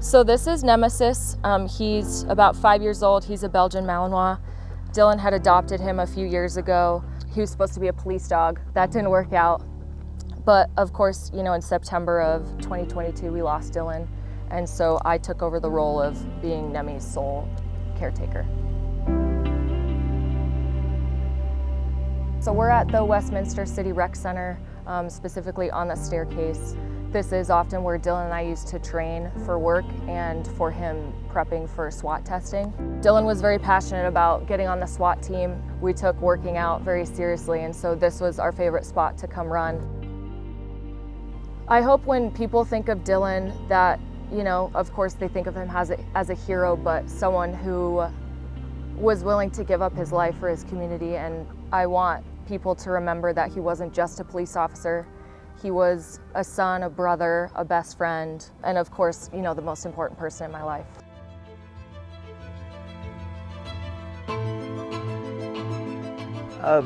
So this is Nemesis. He's about 5 years old. He's a Belgian Malinois. Dillon had adopted him a few years ago. He was supposed to be a police dog. That didn't work out. But of course, in September of 2022, we lost Dillon. And so I took over the role of being Nemi's sole caretaker. So we're at the Westminster City Rec Center, specifically on the staircase. This is often where Dillon and I used to train for work and for him prepping for SWAT testing. Dillon was very passionate about getting on the SWAT team. We took working out very seriously, and so this was our favorite spot to come run. I hope when people think of Dillon that, of course they think of him as a hero, but someone who was willing to give up his life for his community. And I want people to remember that he wasn't just a police officer. He was a son, a brother, a best friend, and of course, the most important person in my life.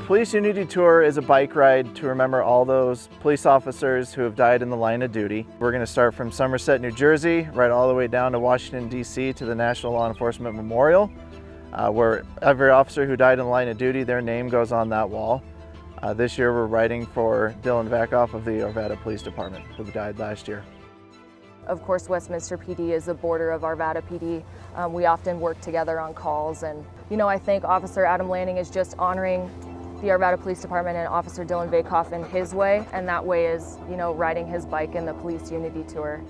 Police Unity Tour is a bike ride to remember all those police officers who have died in the line of duty. We're going to start from Somerset, New Jersey, right all the way down to Washington, D.C. to the National Law Enforcement Memorial, where every officer who died in the line of duty, their name goes on that wall. This year we're riding for Dillon Vakoff of the Arvada Police Department, who died last year. Of course, Westminster PD is a border of Arvada PD. We often work together on calls, and I think Officer Adam Lanning is just honoring the Arvada Police Department and Officer Dillon Vakoff in his way, and that way is, riding his bike in the Police Unity Tour.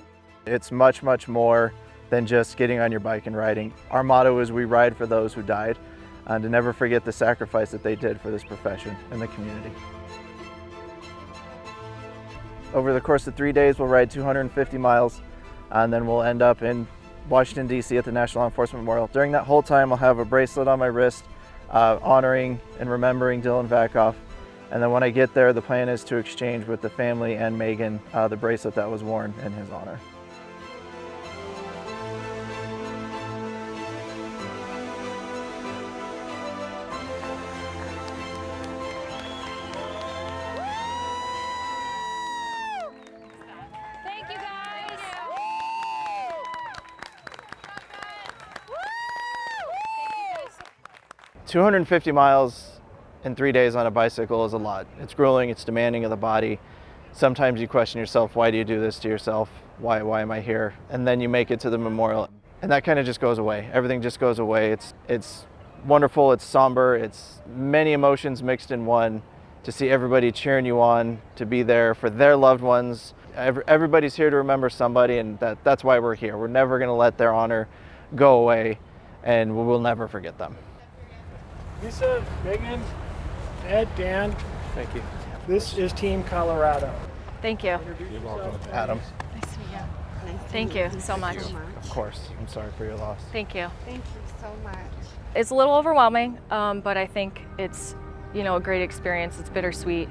It's much, much more than just getting on your bike and riding. Our motto is we ride for those who died, and to never forget the sacrifice that they did for this profession and the community. Over the course of 3 days, we'll ride 250 miles, and then we'll end up in Washington, D.C. at the National Law Enforcement Memorial. During that whole time, I'll have a bracelet on my wrist, honoring and remembering Dillon Vakoff. And then when I get there, the plan is to exchange with the family and Megan the bracelet that was worn in his honor. Thank you, guys. 250 miles in 3 days on a bicycle is a lot. It's grueling, it's demanding of the body. Sometimes you question yourself, why do you do this to yourself? Why am I here? And then you make it to the memorial, and that kind of just goes away. Everything just goes away. It's wonderful, it's somber, it's many emotions mixed in one. To see everybody cheering you on, to be there for their loved ones. Everybody's here to remember somebody, and that's why we're here. We're never going to let their honor go away, and we will never forget them. Lisa, Megan, Ed, Dan. Thank you. This is Team Colorado. Thank you. You're welcome. Adam. Nice to meet you. Thank you so much. Of course. I'm sorry for your loss. Thank you. Thank you so much. It's a little overwhelming, but I think it's, a great experience. It's bittersweet,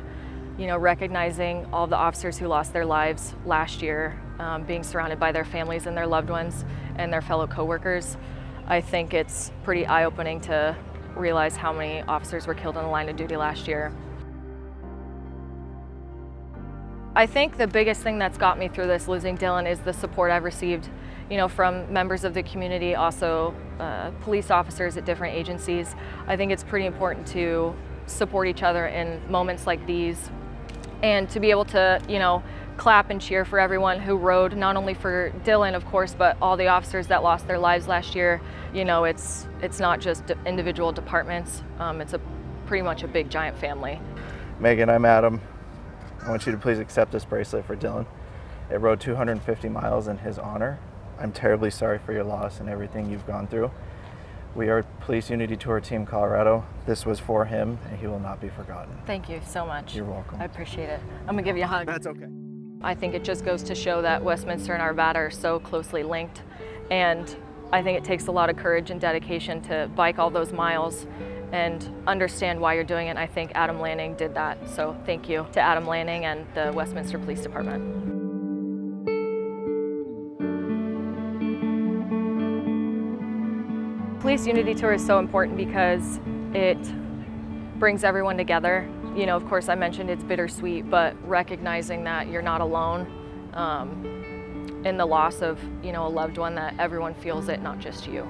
recognizing all of the officers who lost their lives last year, being surrounded by their families and their loved ones and their fellow coworkers. I think it's pretty eye-opening to realize how many officers were killed in the line of duty last year. I think the biggest thing that's got me through this, losing Dillon, is the support I've received, from members of the community, also police officers at different agencies. I think it's pretty important to support each other in moments like these, and to be able to, clap and cheer for everyone who rode, not only for Dillon, of course, but all the officers that lost their lives last year. It's not just individual departments. It's pretty much a big, giant family. Megan, I'm Adam. I want you to please accept this bracelet for Dillon. It rode 250 miles in his honor. I'm terribly sorry for your loss and everything you've gone through. We are Police Unity Tour Team Colorado. This was for him, and he will not be forgotten. Thank you so much. You're welcome. I appreciate it. I'm gonna give you a hug. That's okay. I think it just goes to show that Westminster and Arvada are so closely linked, and I think it takes a lot of courage and dedication to bike all those miles and understand why you're doing it. And I think Adam Lanning did that. So thank you to Adam Lanning and the Westminster Police Department. Police Unity Tour is so important because it brings everyone together. Of course, I mentioned it's bittersweet, but recognizing that you're not alone, in the loss of, a loved one, that everyone feels it, not just you.